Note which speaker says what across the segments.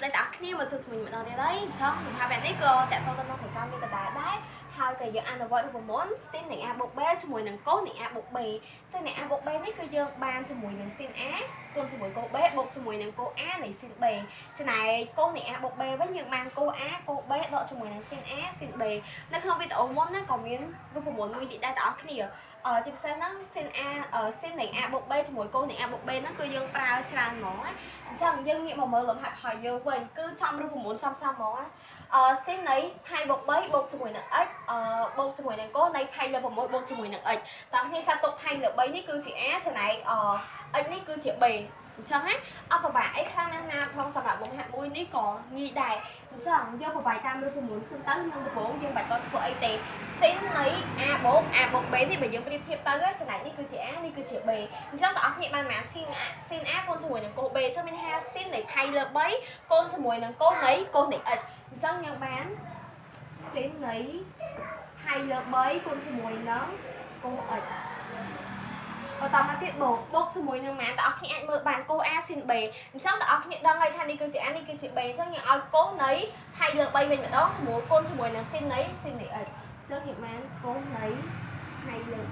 Speaker 1: តែតាគ្នាមកជួយជាមួយម្ដងទៀតហើយអញ្ចឹងលំហាត់បែបនេះក៏តកតទៅនឹងប្រកាន់មានដដែលដែរហើយក៏យើងអនុវត្តរូបមន្តស៊ីននៃ A បូក B ជាមួយនឹងកូសនៃ A បូក B ស៊ីននៃ A បូក B នេះគឺយើងបានជាមួយនឹងស៊ីន A គុណជាមួយកូស B បូកជាមួយនឹងកូស A នៃស៊ីន B ចំណែកកូសនៃ A បូក B វិញយើងបានកូស A កូស B ដកជាមួយនឹងស៊ីន A ស៊ីន B នៅក្នុងវីដេអូមុនណាក៏មានរូបមន្តមួយទៀតដែរបងប្អូនជាពិសេសហ្នឹងស៊ីន A ស៊ីននៃ A បូក B ជាមួយកូសនៃ A បូក B ហ្នឹងគឺយើងប្រើច្រើនហ្មងអញ្ចឹងយើងងាកមកមើលលំហាត់ហើយយើងវិញគឺចំរូបមន្តចំហ្មងស៊ីននៃផាយបូក 3 បូកជាមួយនឹង x បូកជាមួយនឹងកូសនៃផាយលើ6បូកជាមួយនឹង x តាមគ្នាចាត់ទុកផាយលើ3នេះគឺជា a ចំណែកx នេះគឺជា b អញ្ចឹងណាអត់ពិបាកអីខ្លាំងណាស់ណាផងសម្រាប់លំហាត់មួយនេះក៏ងាយដែរអញ្ចឹងយកប្របាយតាមរូបមន្តសិនទៅនឹងដំបូងយើងបាច់តធ្វើអីទេស៊ីននៃ a បូក b នេះបើយើងប្រៀបធៀបទៅចំណែកនេះគឺជា a នេះគឺជា b អញ្ចឹងបងប្អូនគ្នាបានមកស៊ីន a កូនជាមួយនឹងកូស b ចឹងមានថាស៊ីននៃផាយលើ3កូនជាមួយនឹងកូសនៃ x អញ្ចឹងយើងបានស៊ីននៃផាយលើ3កូនជាមួយនឹងកូស x បន្តមកទៀតបូកជាមួយនឹងម៉ានបងប្អូនគ្នាអាចមើលបានកូស a ស៊ីន b អញ្ចឹងបងប្អូនគ្នាដឹងហើយថានេះគឺជា a នេះគឺជា b អញ្ចឹងយើងឲ្យកូសនៃផាយលើ3វិញម្ដងជាមួយគុណជាមួយនឹងស៊ីននៃ x អញ្ចឹងយើងបានកូសនៃផាយលើ3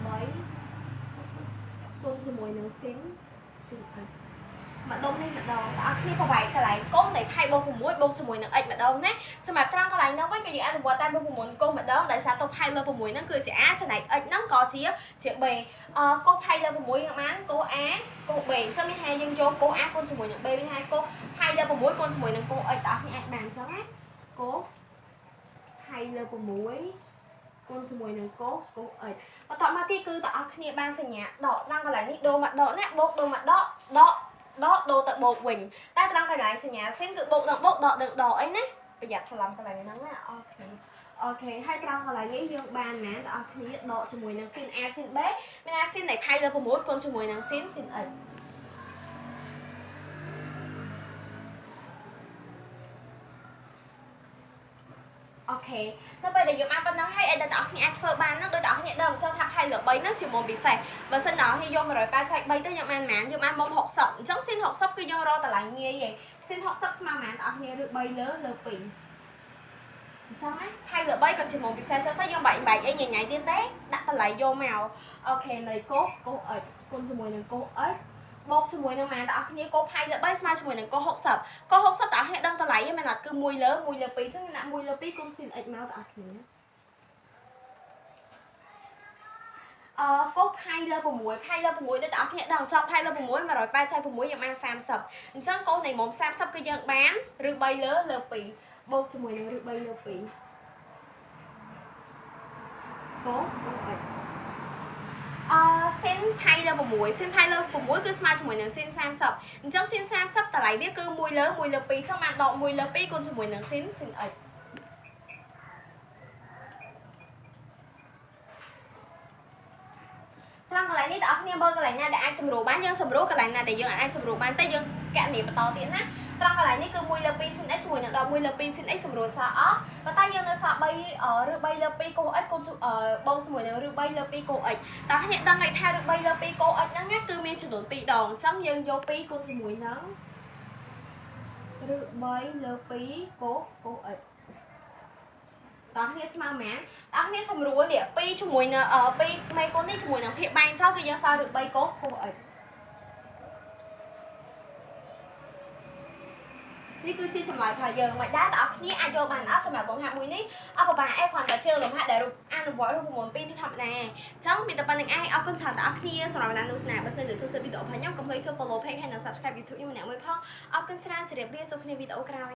Speaker 1: គុណជាមួយនឹងស៊ីន x ម្ដងនេះម្ដងបងប្អូនគ្នាប្រវាយកន្លែងកូសនៃផាយបូក6បូកជាមួយនឹង x ម្ដងណាសម្រាប់ត្រង់កន្លែងនោះវិញក៏យើងអនុវត្តតាមរូបមន្តកូសម្ដងដោយសារទៅផាយលើ6ហ្នឹងគឺជា a ចំណែក x ហ្នឹងក៏ជា b កូសផាយលើ6យើងបានកូស a កូស b អញ្ចឹងមានថាយើងយកកូស a គុណជាមួយនឹង b មានថាកូសផាយលើ6គុណជាមួយនឹងកូស x បងប្អូនគ្នាអាចបានអញ្ចឹងណាកូសផាយលើ6គុណជាមួយនឹងកូស x បន្តមកទៀតគឺបងប្អូនគ្នាបានសញ្ញាដកត្រង់កន្លែងនេះដូរមកដកណាបូកដូរមកដកដូរទៅបូកវិញតែត្រង់កន្លែងសញ្ញាស៊ីនគឺបូកដល់បូកដកដល់ដកអីណាប្រយ័ត្នច្រឡំកន្លែងហ្នឹងណាអូខេហើយត្រង់កន្លែងនេះយើងបានណាបងប្អូនគ្នាដកជាមួយនឹងស៊ីន a ស៊ីន b មានថាស៊ីននៃផាយលើ6គុណជាមួយនឹងស៊ីន x អូខេទៅពេលដែលយើងបានប៉ុណ្ណឹងហើយឲ្យដល់អ្នកគ្នាអាចធ្វើបានហ្នឹងដោយអ្នកគ្នាដឹងអញ្ចឹងថាផាយលើ3ហ្នឹងជាមុំពិសេសបើសិនដល់គ្នាយក180ចែក3ទៅយើងបានប៉ុន្មានយើងបានមុំ60អញ្ចឹងស៊ីន60គឺយើងរកតម្លៃងាយឯងស៊ីន60ស្មើប៉ុន្មានអ្នកគ្នាឬ3លើ2អញ្ចឹងណាផាយលើ3ក៏ជាមុំពិសេសចឹងទៅយើងបែកអីញ៉ៃទៀតទេដាក់តម្លៃយកមកអូខេនៃកូស x គុណជាមួយនឹងកូស x បូកជាមួយនឹងម៉ានបងប្អូនគ្នាកូសផាយលើ3ស្មើជាមួយនឹងកូស60កូស60បងប្អូនគ្នាដឹងតម្លៃឯមែនអត់គឺ1លើ2ចឹងដាក់1លើ2គុណស៊ីន x មកបងប្អូនគ្នាកូសផាយលើ6ផាយលើ6ដូចបងប្អូនគ្នាដឹងចង់ផាយលើ6 180យើងបាន30អញ្ចឹងកូសនៃមុំ30គឺយើងបានឬ3លើ2បូកជាមួយនឹងឬ3លើ2កូស x ស៊ីនផាយលើ6ស៊ីនផាយលើ6គឺស្មើជាមួយនឹងស៊ីន30អញ្ចឹងស៊ីន30តម្លៃវាគឺ1លើ2ចឹងបានដក1លើ2គុណជាមួយនឹងស៊ីន x ត្រង់កន្លែងនេះបងប្អូនគ្នាមើលកន្លែងណាដែលអាចសម្រួលបានយើងសម្រួលកន្លែងណាដែលយើងអាចសម្រួលបានតែយើងកណនីបន្តទៀតណាត្រង់កន្លែងនេះគឺ1លើ2ស៊ីន x ជាមួយនឹងដក1លើ2ស៊ីន x សម្រួលសអស់ប៉ុន្តែយើងនៅសល់3ឬ3លើ2កូស x គុណបូកជាមួយនឹងឬ3លើ2កូស x តើអ្នកដឹងថាឬ3លើ2កូស x ហ្នឹងគឺមានចំនួន2ដងអញ្ចឹងយើងយក2គុណជាមួយនឹងឬ3លើ2កូស x តើគ្នាស្មើម៉ានតើគ្នាសម្រួលនេះ2ជាមួយនឹង2មេគុណនេះជាមួយនឹងភាគបែងចោលគឺយើងសល់ឬ3កូស x នេះគឺជាចម្លើយរបស់យើងមិនដែរតើអ្នកគ្នាអាចយកបានអត់សម្រាប់លំហាត់មួយនេះអត់ពិបាកអីគ្រាន់តែជាលំហាត់ដែលអនុវត្តរូបមន្ត2នេះធម្មតាអញ្ចឹងមានតែប៉ុណ្្នឹងឯងអរគុណច្រើនដល់អ្នកគ្នាសម្រាប់បានទស្សនាបើសិនជាចូលចិត្តវីដេអូរបស់ខ្ញុំកុំភ្លេចចូល follow page ហើយនិង subscribe YouTube ខ្ញុំម្នាក់មួយផងអរគុណច្រើនជម្រាបលាជួបគ្នាវីដេអូក្រោយ